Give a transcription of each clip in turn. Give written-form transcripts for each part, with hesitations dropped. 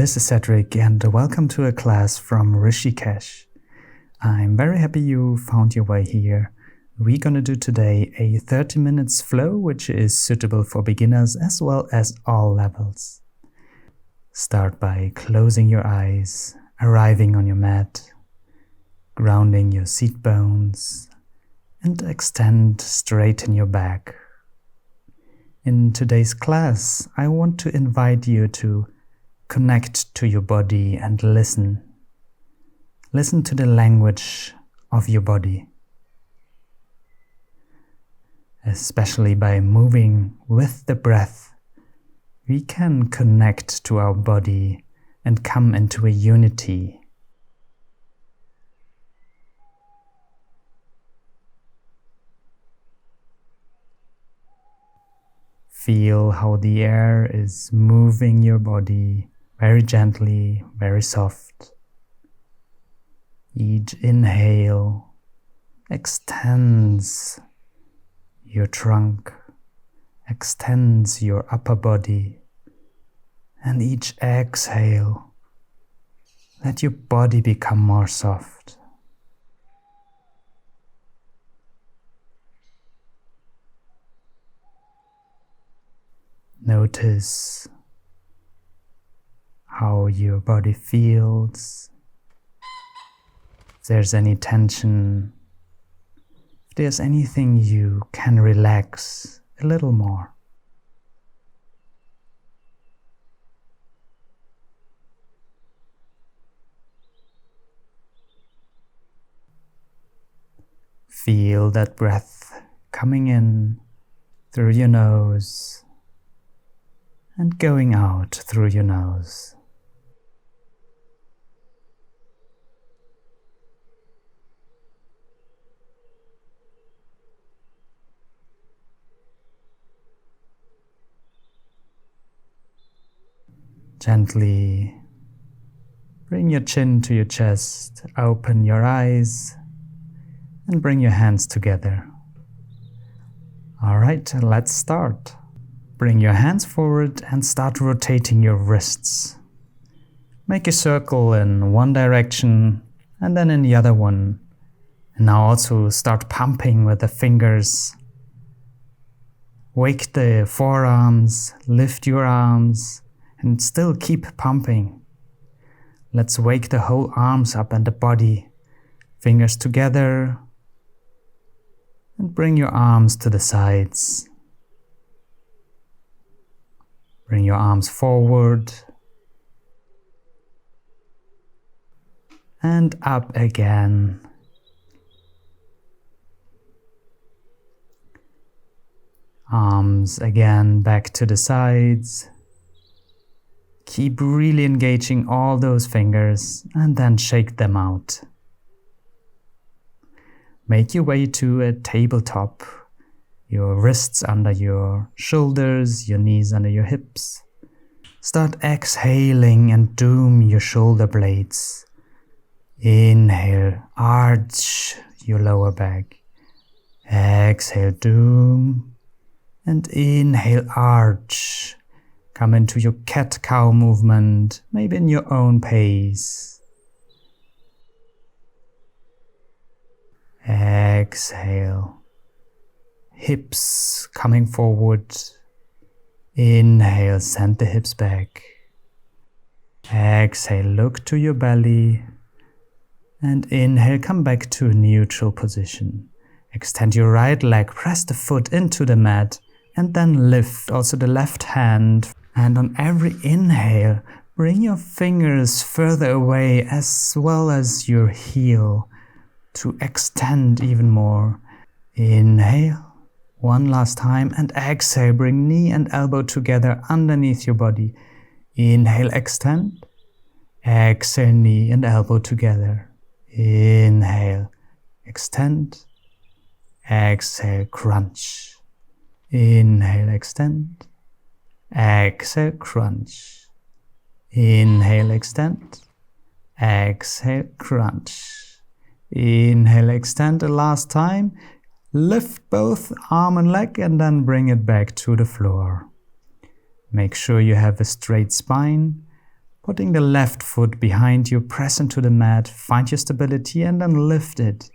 This is Cedric and welcome to a class from Rishikesh. I'm very happy you found your way here. We're gonna do today a 30 minutes flow which is suitable for beginners as well as all levels. Start by closing your eyes, arriving on your mat, grounding your seat bones, and extend straighten your back. In today's class, I want to invite you to connect to your body and listen. Listen to the language of your body. Especially by moving with the breath, we can connect to our body and come into a unity. Feel how the air is moving your body very gently, very soft. Each inhale extends your trunk, extends your upper body, and each exhale, let your body become more soft. Notice how your body feels, if there's any tension, if there's anything you can relax a little more. Feel that breath coming in through your nose and going out through your nose. Gently bring your chin to your chest, open your eyes, and bring your hands together. Alright, let's start. Bring your hands forward and start rotating your wrists. Make a circle in one direction and then in the other one. And now also start pumping with the fingers. Wake the forearms, lift your arms, and still keep pumping. Let's wake the whole arms up and the body. Fingers together. And bring your arms to the sides. Bring your arms forward. And up again. Arms again back to the sides. Keep really engaging all those fingers and then shake them out. Make your way to a tabletop. Your wrists under your shoulders, your knees under your hips. Start exhaling and doom your shoulder blades. Inhale, arch your lower back. Exhale, doom. And inhale, arch. Come into your cat-cow movement, maybe in your own pace. Exhale. Hips coming forward. Inhale, send the hips back. Exhale, look to your belly. And inhale, come back to a neutral position. Extend your right leg, press the foot into the mat, and then lift also the left hand. And on every inhale, bring your fingers further away as well as your heel to extend even more. Inhale, one last time, and exhale, bring knee and elbow together underneath your body. Inhale, extend. Exhale, knee and elbow together. Inhale, extend. Exhale, crunch. Inhale, extend. Exhale, crunch. Inhale, extend. Exhale, crunch. Inhale, extend the last time. Lift both arm and leg and then bring it back to the floor. Make sure you have a straight spine. Putting the left foot behind you, press into the mat, find your stability and then lift it.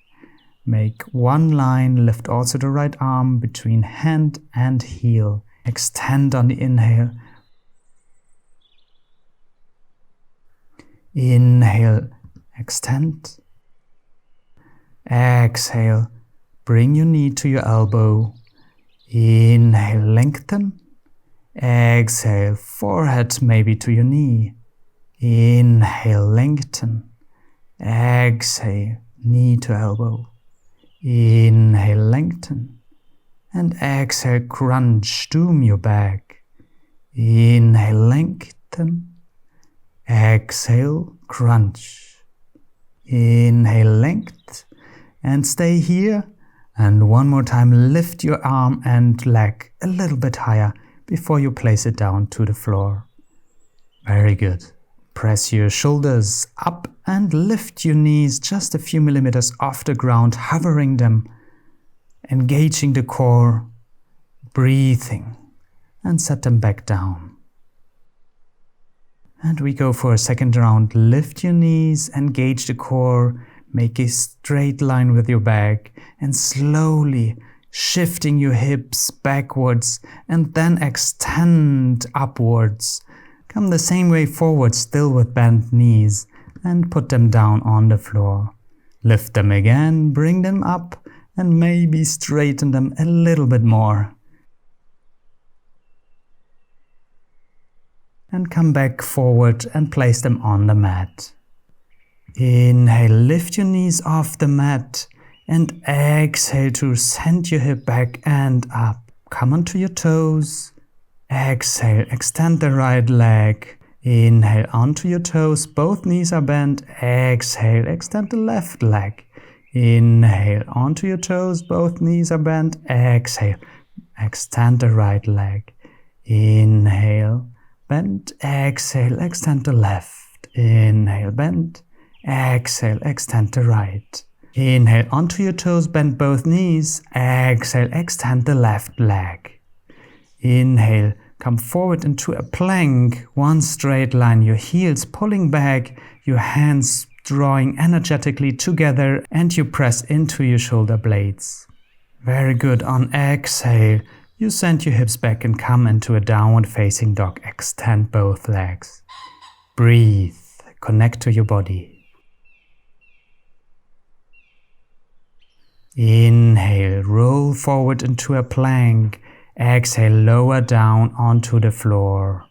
Make one line, lift also the right arm between hand and heel. Extend on the inhale. Inhale, extend. Exhale, bring your knee to your elbow. Inhale, lengthen. Exhale, forehead maybe to your knee. Inhale, lengthen. Exhale, knee to elbow. Inhale, lengthen. And exhale, crunch, doom your back. Inhale, lengthen. Exhale, crunch. Inhale, length. And stay here. And one more time, lift your arm and leg a little bit higher before you place it down to the floor. Very good. Press your shoulders up and lift your knees just a few millimeters off the ground, hovering them, engaging the core, breathing, and set them back down. And we go for a second round. Lift your knees, engage the core, make a straight line with your back, and slowly shifting your hips backwards and then extend upwards. Come the same way forward, still with bent knees, and put them down on the floor. Lift them again, bring them up, and maybe straighten them a little bit more. And come back forward and place them on the mat. Inhale, lift your knees off the mat, and exhale to send your hip back and up. Come onto your toes. Exhale, extend the right leg. Inhale, onto your toes, both knees are bent. Exhale, extend the left leg. Inhale, onto your toes, both knees are bent. Exhale, extend the right leg. Inhale, bend. Exhale, extend the left. Inhale, bend. Exhale, extend the right. Inhale, onto your toes, bend both knees. Exhale, extend the left leg. Inhale, come forward into a plank, one straight line, your heels pulling back, your hands drawing energetically together, and you press into your shoulder blades. Very good. On exhale, you send your hips back and come into a downward facing dog. Extend both legs. Breathe, connect to your body. Inhale, roll forward into a plank. Exhale, lower down onto the floor.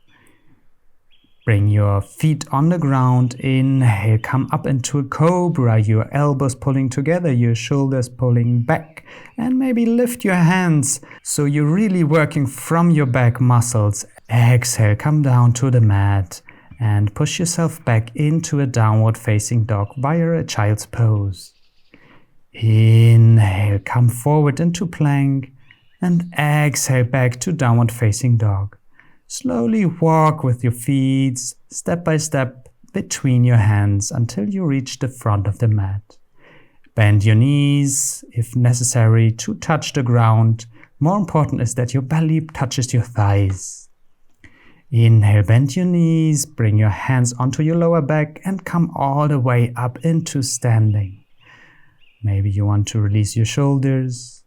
Bring your feet on the ground. Inhale, come up into a cobra, your elbows pulling together, your shoulders pulling back, and maybe lift your hands so you're really working from your back muscles. Exhale, come down to the mat and push yourself back into a downward facing dog via a child's pose. Inhale, come forward into plank, and exhale back to downward facing dog. Slowly walk with your feet step by step between your hands until you reach the front of the mat. Bend your knees if necessary to touch the ground. More important is that your belly touches your thighs. Inhale, bend your knees, bring your hands onto your lower back and come all the way up into standing. Maybe you want to release your shoulders.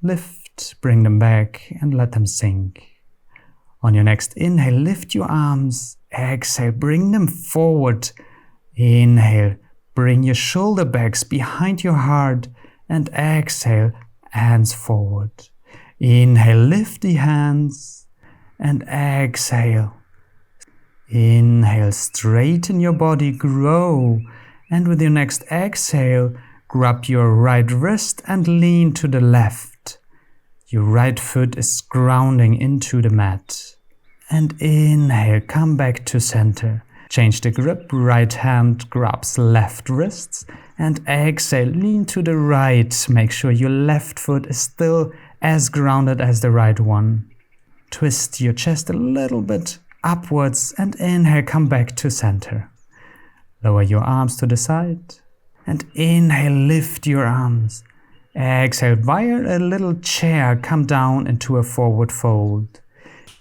Lift, bring them back and let them sink. On your next inhale, lift your arms. Exhale, bring them forward. Inhale, bring your shoulder bags behind your heart. And exhale, hands forward. Inhale, lift the hands. And exhale. Inhale, straighten your body, grow. And with your next exhale, grab your right wrist and lean to the left. Your right foot is grounding into the mat. And inhale, come back to center. Change the grip, right hand grabs left wrist. And exhale, lean to the right. Make sure your left foot is still as grounded as the right one. Twist your chest a little bit upwards and inhale, come back to center. Lower your arms to the side. And inhale, lift your arms. Exhale, via a little chair, come down into a forward fold.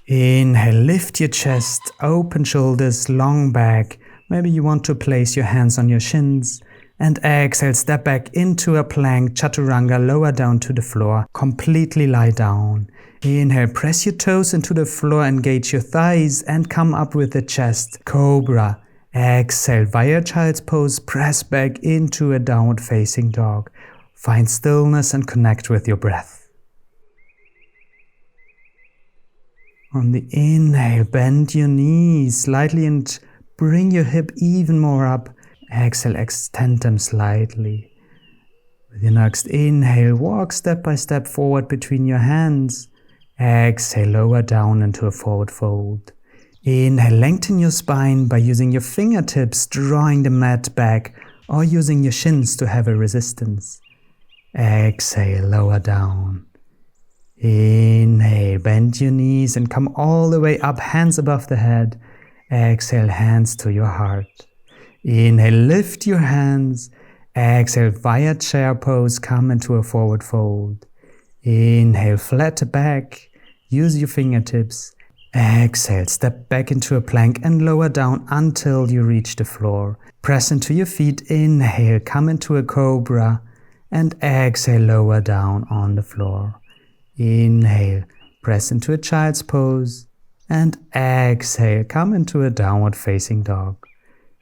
Inhale, lift your chest, open shoulders, long back. Maybe you want to place your hands on your shins. And exhale, step back into a plank, chaturanga, lower down to the floor, completely lie down. Inhale, press your toes into the floor, engage your thighs and come up with the chest, cobra. Exhale, via child's pose, press back into a downward facing dog. Find stillness and connect with your breath. On the inhale, bend your knees slightly and bring your hip even more up. Exhale, extend them slightly. With your next inhale, walk step by step forward between your hands. Exhale, lower down into a forward fold. Inhale, lengthen your spine by using your fingertips, drawing the mat back, or using your shins to have a resistance. Exhale, lower down. Inhale, bend your knees and come all the way up, hands above the head. Exhale, hands to your heart. Inhale, lift your hands. Exhale, via chair pose, come into a forward fold. Inhale, flat back. Use your fingertips. Exhale, step back into a plank and lower down until you reach the floor. Press into your feet. Inhale, come into a cobra. And exhale, lower down on the floor. Inhale, press into a child's pose. And exhale, come into a downward facing dog.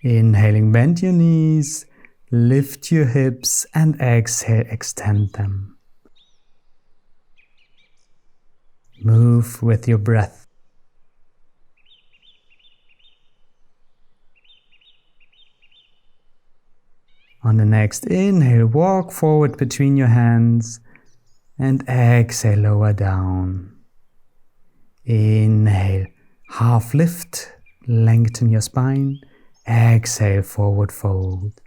Inhaling, bend your knees, lift your hips, and exhale, extend them. Move with your breath. On the next inhale, walk forward between your hands, and exhale, lower down. Inhale, half lift, lengthen your spine. Exhale, forward fold.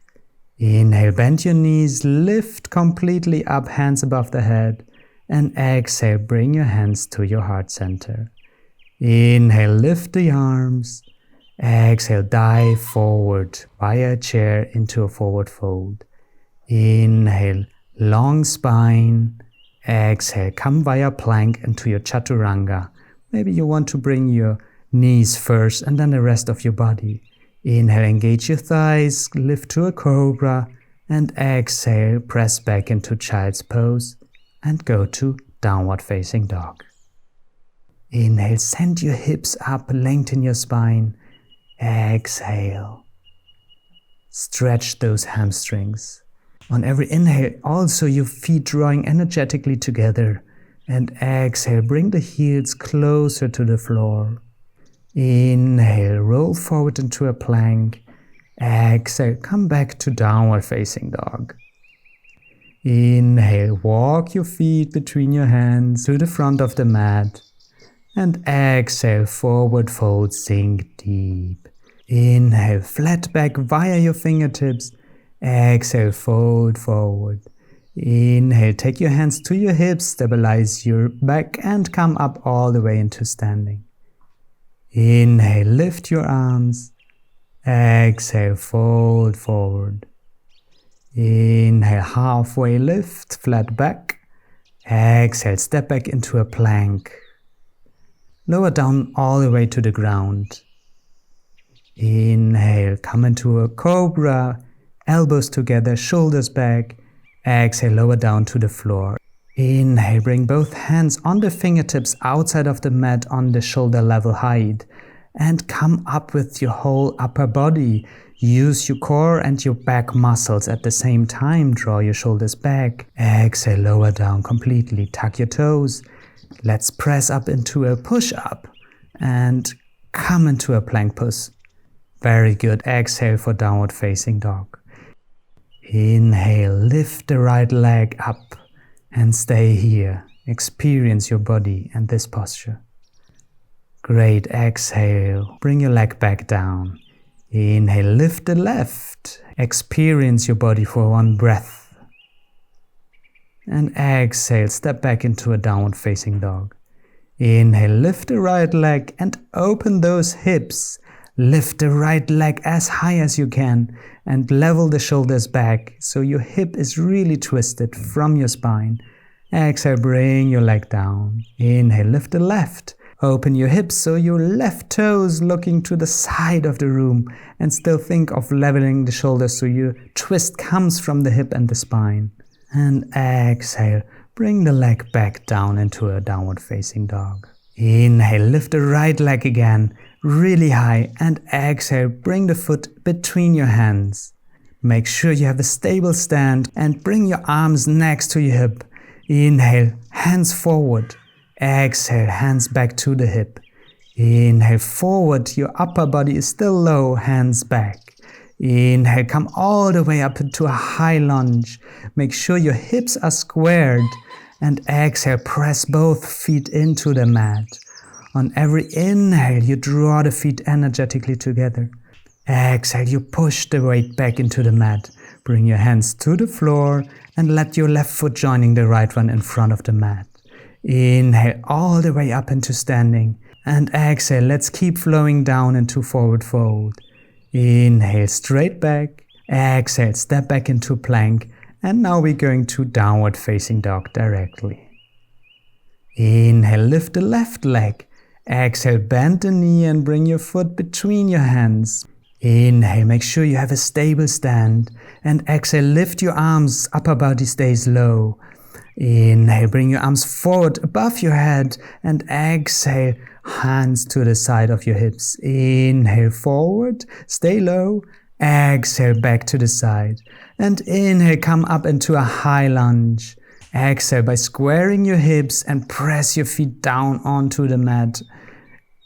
Inhale, bend your knees, lift completely up, hands above the head. And exhale, bring your hands to your heart center. Inhale, lift the arms. Exhale, dive forward via chair into a forward fold. Inhale, long spine. Exhale, come via plank into your chaturanga. Maybe you want to bring your knees first and then the rest of your body. Inhale, engage your thighs, lift to a cobra, and exhale, press back into child's pose and go to downward facing dog. Inhale, send your hips up, lengthen your spine. Exhale, stretch those hamstrings. On every inhale, also your feet drawing energetically together. And exhale, bring the heels closer to the floor. Inhale, roll forward into a plank. Exhale, come back to downward facing dog. Inhale, walk your feet between your hands to the front of the mat. And exhale, forward fold, sink deep. Inhale, flat back via your fingertips. Exhale, fold forward. Inhale, take your hands to your hips, stabilize your back and come up all the way into standing. Inhale, lift your arms. Exhale, fold forward. Inhale, halfway lift, flat back. Exhale, step back into a plank. Lower down all the way to the ground. Inhale, come into a cobra. Elbows together, shoulders back. Exhale, lower down to the floor. Inhale, bring both hands on the fingertips outside of the mat on the shoulder level height. And come up with your whole upper body. Use your core and your back muscles at the same time. Draw your shoulders back. Exhale, lower down completely. Tuck your toes. Let's press up into a push-up. And come into a plank pose. Very good. Exhale for downward facing dog. Inhale, lift the right leg up. And stay here. Experience your body and this posture. Great. Exhale. Bring your leg back down. Inhale, lift the left. Experience your body for one breath. And exhale, step back into a downward facing dog. Inhale, lift the right leg and open those hips. Lift the right leg as high as you can and level the shoulders back so your hip is really twisted from your spine. Exhale, bring your leg down. Inhale, lift the left. Open your hips so your left toes looking to the side of the room, and still think of leveling the shoulders so your twist comes from the hip and the spine. And exhale, bring the leg back down into a downward facing dog. Inhale, lift the right leg again, really high, and exhale, bring the foot between your hands. Make sure you have a stable stand and bring your arms next to your hip. Inhale, hands forward. Exhale, hands back to the hip. Inhale, forward, your upper body is still low, hands back. Inhale, come all the way up into a high lunge. Make sure your hips are squared. And exhale, press both feet into the mat. On every inhale, you draw the feet energetically together. Exhale, you push the weight back into the mat. Bring your hands to the floor and let your left foot joining the right one in front of the mat. Inhale all the way up into standing. And exhale, let's keep flowing down into forward fold. Inhale, straight back. Exhale, step back into plank. And now we're going to downward facing dog directly. Inhale, lift the left leg. Exhale, bend the knee and bring your foot between your hands. Inhale, make sure you have a stable stand. And exhale, lift your arms, upper body stays low. Inhale, bring your arms forward above your head. And exhale, hands to the side of your hips. Inhale, forward, stay low. Exhale, back to the side. And inhale, come up into a high lunge. Exhale by squaring your hips and press your feet down onto the mat.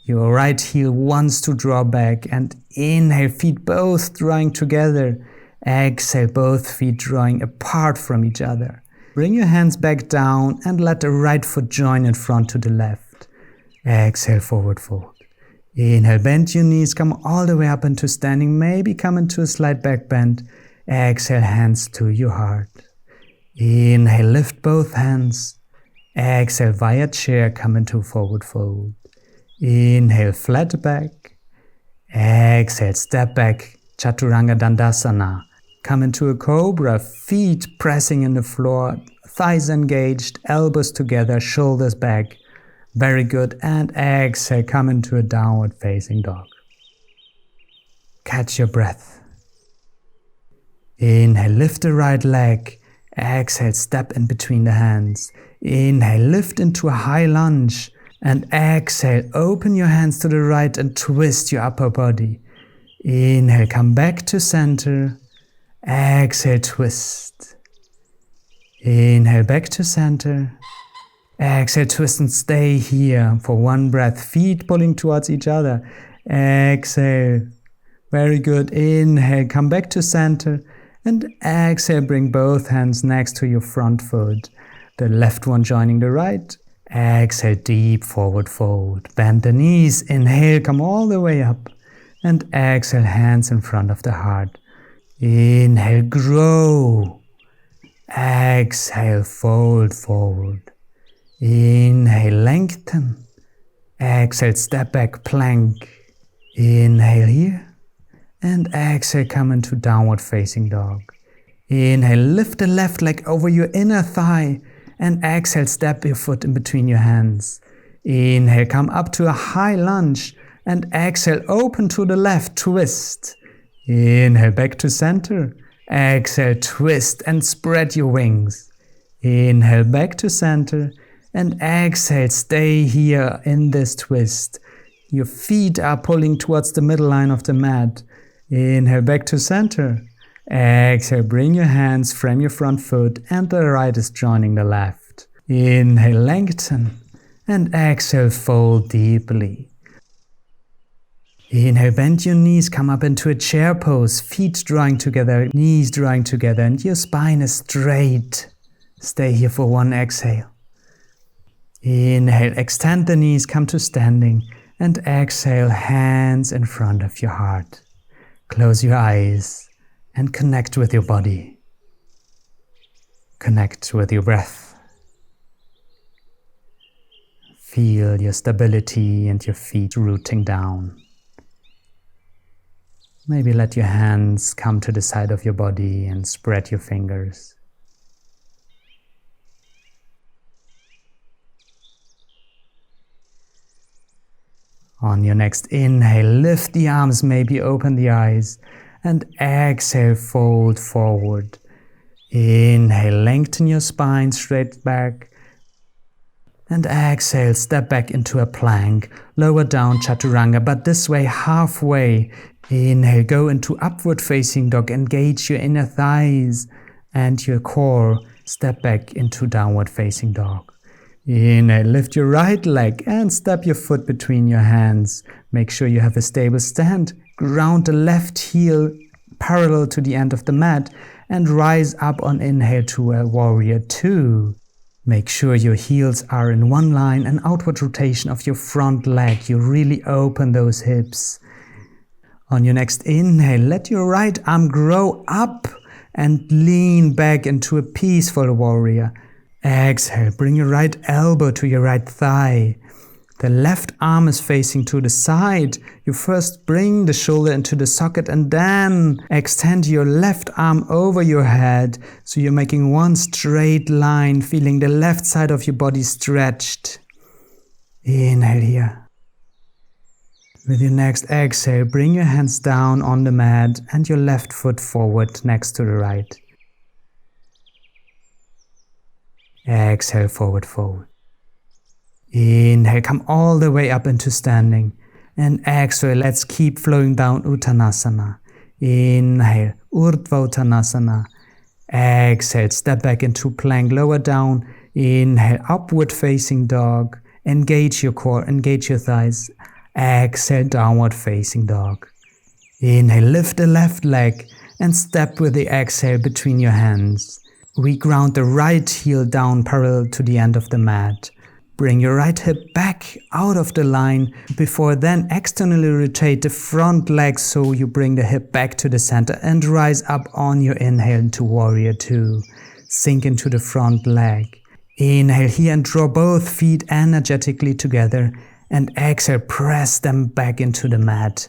Your right heel wants to draw back, and inhale, feet both drawing together. Exhale, both feet drawing apart from each other. Bring your hands back down and let the right foot join in front to the left. Exhale, forward fold. Inhale, bend your knees, come all the way up into standing, maybe come into a slight back bend. Exhale, hands to your heart. Inhale, lift both hands. Exhale, via chair, come into forward fold. Inhale, flat back. Exhale, step back, Chaturanga Dandasana. Come into a cobra, feet pressing in the floor, thighs engaged, elbows together, shoulders back. Very good. And exhale, come into a downward facing dog. Catch your breath. Inhale, lift the right leg. Exhale, step in between the hands. Inhale, lift into a high lunge. And exhale, open your hands to the right and twist your upper body. Inhale, come back to center. Exhale, twist. Inhale, back to center. Exhale, twist and stay here for one breath. Feet pulling towards each other. Exhale. Very good. Inhale, come back to center. And exhale, bring both hands next to your front foot. The left one joining the right. Exhale, deep forward fold. Bend the knees. Inhale, come all the way up. And exhale, hands in front of the heart. Inhale, grow. Exhale, fold forward. Inhale, lengthen. Exhale, step back, plank. Inhale here. And exhale, come into downward facing dog. Inhale, lift the left leg over your inner thigh. And exhale, step your foot in between your hands. Inhale, come up to a high lunge. And exhale, open to the left, twist. Inhale, back to center. Exhale, twist and spread your wings. Inhale, back to center. And exhale, stay here in this twist. Your feet are pulling towards the middle line of the mat. Inhale, back to center. Exhale, bring your hands, frame your front foot, and the right is joining the left. Inhale, lengthen. And exhale, fold deeply. Inhale, bend your knees, come up into a chair pose, feet drawing together, knees drawing together, and your spine is straight. Stay here for one exhale. Inhale, extend the knees, come to standing, and exhale, hands in front of your heart. Close your eyes and connect with your body. Connect with your breath. Feel your stability and your feet rooting down. Maybe let your hands come to the side of your body and spread your fingers. On your next inhale, lift the arms, maybe open the eyes, and exhale, fold forward. Inhale, lengthen your spine straight back, and exhale, step back into a plank, lower down chaturanga, but this way halfway. Inhale, go into upward facing dog, engage your inner thighs and your core, step back into downward facing dog. Inhale, lift your right leg and step your foot between your hands. Make sure you have a stable stand. Ground the left heel parallel to the end of the mat and rise up on inhale to a warrior two. Make sure your heels are in one line, an outward rotation of your front leg. You really open those hips. On your next inhale, let your right arm grow up and lean back into a peaceful warrior. Exhale, bring your right elbow to your right thigh. The left arm is facing to the side. You first bring the shoulder into the socket and then extend your left arm over your head. So you're making one straight line, feeling the left side of your body stretched. Inhale here. With your next exhale, bring your hands down on the mat and your left foot forward next to the right. Exhale, forward fold. Inhale, come all the way up into standing. And exhale, let's keep flowing down Uttanasana. Inhale, Urdhva Uttanasana. Exhale, step back into plank, lower down. Inhale, upward facing dog. Engage your core, engage your thighs. Exhale, downward facing dog. Inhale, lift the left leg and step with the exhale between your hands. We ground the right heel down parallel to the end of the mat. Bring your right hip back out of the line before then externally rotate the front leg so you bring the hip back to the center and rise up on your inhale into warrior two. Sink into the front leg. Inhale here and draw both feet energetically together and exhale, press them back into the mat.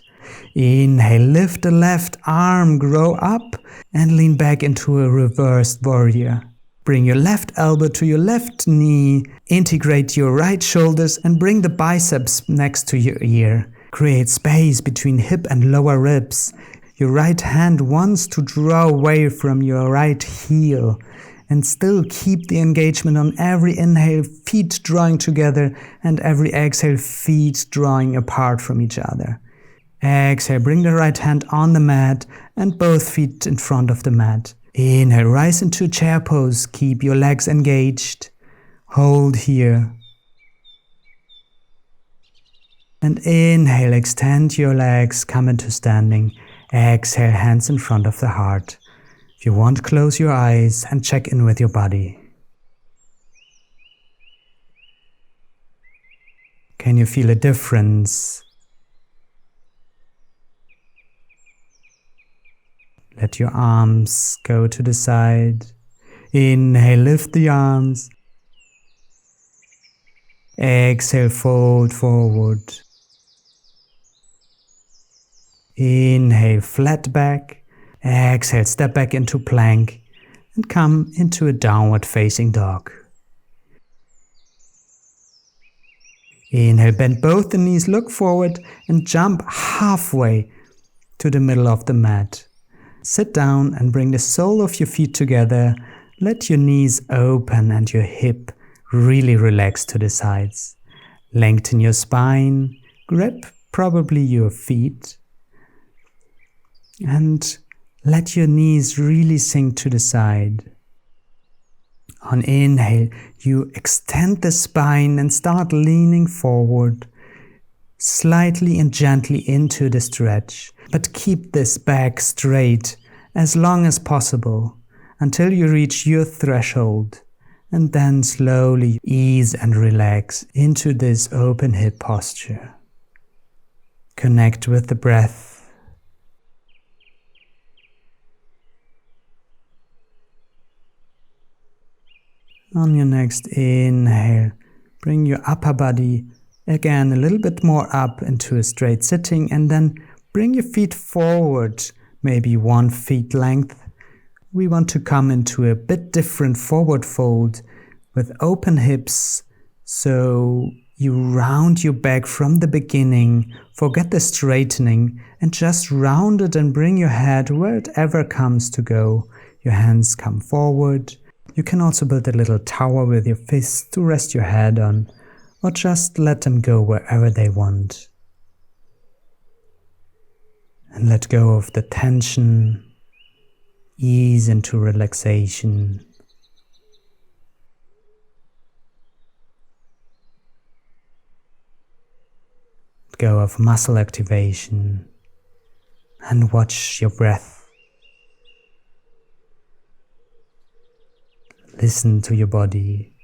Inhale, lift the left arm, grow up and lean back into a reversed warrior. Bring your left elbow to your left knee, integrate your right shoulders and bring the biceps next to your ear. Create space between hip and lower ribs. Your right hand wants to draw away from your right heel and still keep the engagement on every inhale, feet drawing together and every exhale, feet drawing apart from each other. Exhale, bring the right hand on the mat and both feet in front of the mat. Inhale, rise into chair pose, keep your legs engaged. Hold here. And inhale, extend your legs, come into standing. Exhale, hands in front of the heart. If you want, close your eyes and check in with your body. Can you feel a difference? Let your arms go to the side. Inhale, lift the arms. Exhale, fold forward. Inhale, flat back. Exhale, step back into plank and come into a downward facing dog. Inhale, bend both the knees, look forward and jump halfway to the middle of the mat. Sit down and bring the sole of your feet together. Let your knees open and your hip really relax to the sides. Lengthen your spine, grab probably your feet and let your knees really sink to the side. On inhale, you extend the spine and start leaning forward, slightly and gently into the stretch. But keep this back straight as long as possible until you reach your threshold and then slowly ease and relax into this open hip posture. Connect with the breath. On your next inhale, bring your upper body again a little bit more up into a straight sitting and then bring your feet forward, maybe 1 foot length. We want to come into a bit different forward fold with open hips, so You round your back from the beginning, forget the straightening, and just round it and bring your head wherever comes to go. Your hands come forward. You can also build a little tower with your fists to rest your head on, or just let them go wherever they want. And let go of the tension, ease into relaxation. Let go of muscle activation and watch your breath. Listen to your body.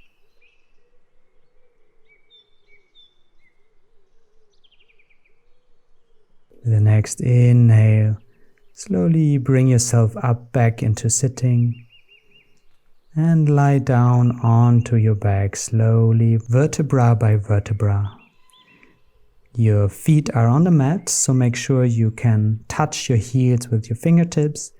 The next inhale, slowly bring yourself up back into sitting and lie down onto your back slowly, vertebra by vertebra. Your feet are on the mat, so make sure you can touch your heels with your fingertips.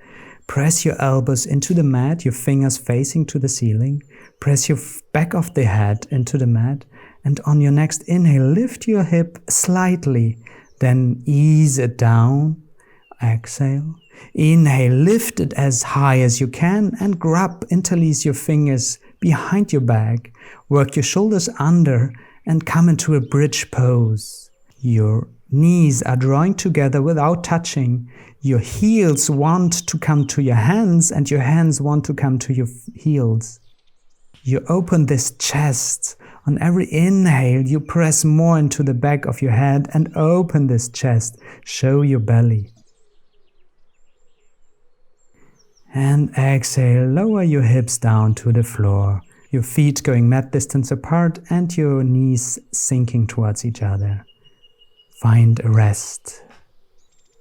Press your elbows into the mat, your fingers facing to the ceiling. Press your back of the head into the mat, and on your next inhale, lift your hip slightly. Then ease it down, exhale, inhale, lift it as high as you can and interlace your fingers behind your back, work your shoulders under and come into a bridge pose. Your knees are drawing together without touching, your heels want to come to your hands and your hands want to come to your heels. You open this chest. On every inhale, you press more into the back of your head and open this chest. Show your belly. And exhale, lower your hips down to the floor. Your feet going mat distance apart and your knees sinking towards each other. Find a rest.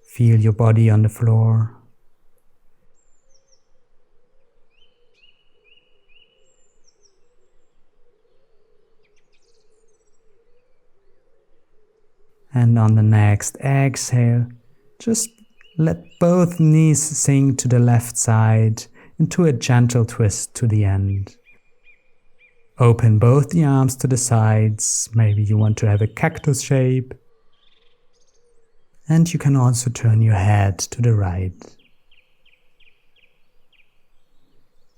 Feel your body on the floor. And on the next exhale, just let both knees sink to the left side into a gentle twist to the end. Open both the arms to the sides. Maybe you want to have a cactus shape. And you can also turn your head to the right.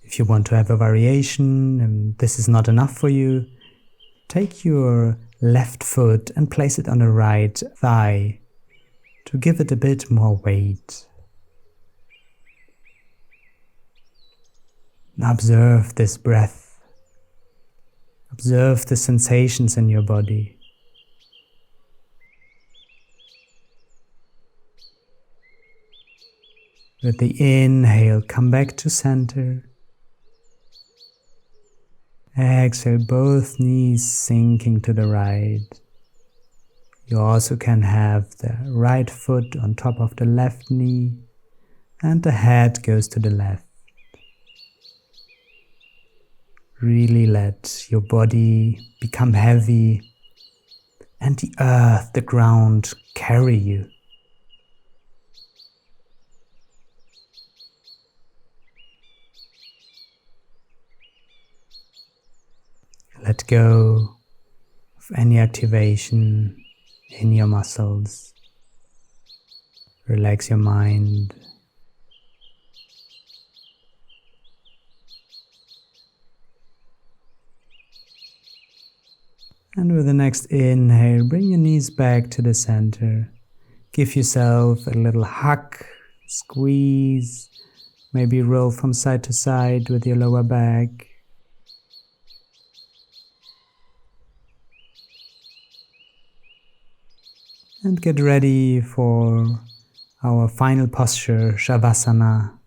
If you want to have a variation and this is not enough for you, take your left foot and place it on the right thigh to give it a bit more weight. Now observe this breath. Observe the sensations in your body. With the inhale, come back to center. Exhale, both knees sinking to the right. You also can have the right foot on top of the left knee and the head goes to the left. Really let your body become heavy and the earth, the ground, carry you. Let go of any activation in your muscles. Relax your mind. And with the next inhale, bring your knees back to the center. Give yourself a little hug, squeeze, maybe roll from side to side with your lower back. And get ready for our final posture, Shavasana.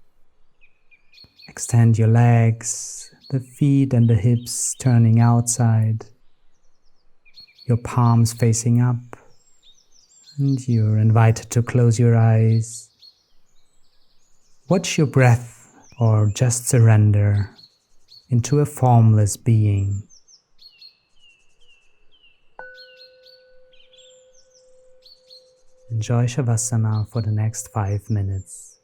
Extend your legs, the feet and the hips turning outside. Your palms facing up. And you're invited to close your eyes. Watch your breath or just surrender into a formless being. Enjoy Shavasana for the next 5 minutes.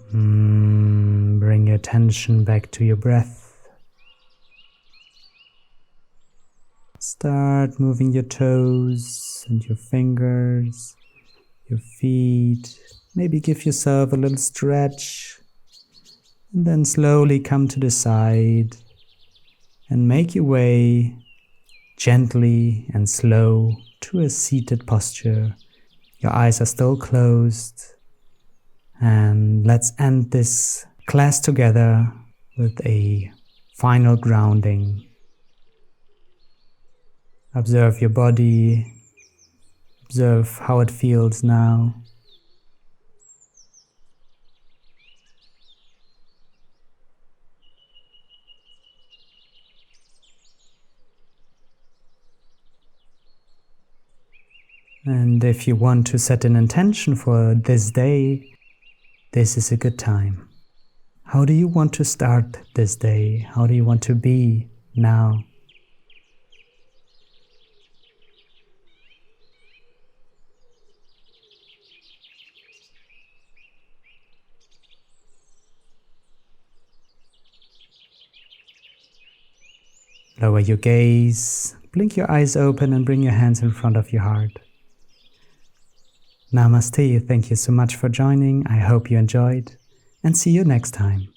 Bring your attention back to your breath. Start moving your toes and your fingers, your feet. Maybe give yourself a little stretch. And then slowly come to the side and make your way gently and slow to a seated posture. Your eyes are still closed. And let's end this class together with a final grounding. Observe your body. Observe how it feels now. And if you want to set an intention for this day, this is a good time. How do you want to start this day? How do you want to be now? Lower your gaze, blink your eyes open and bring your hands in front of your heart. Namaste, thank you so much for joining. I hope you enjoyed and see you next time.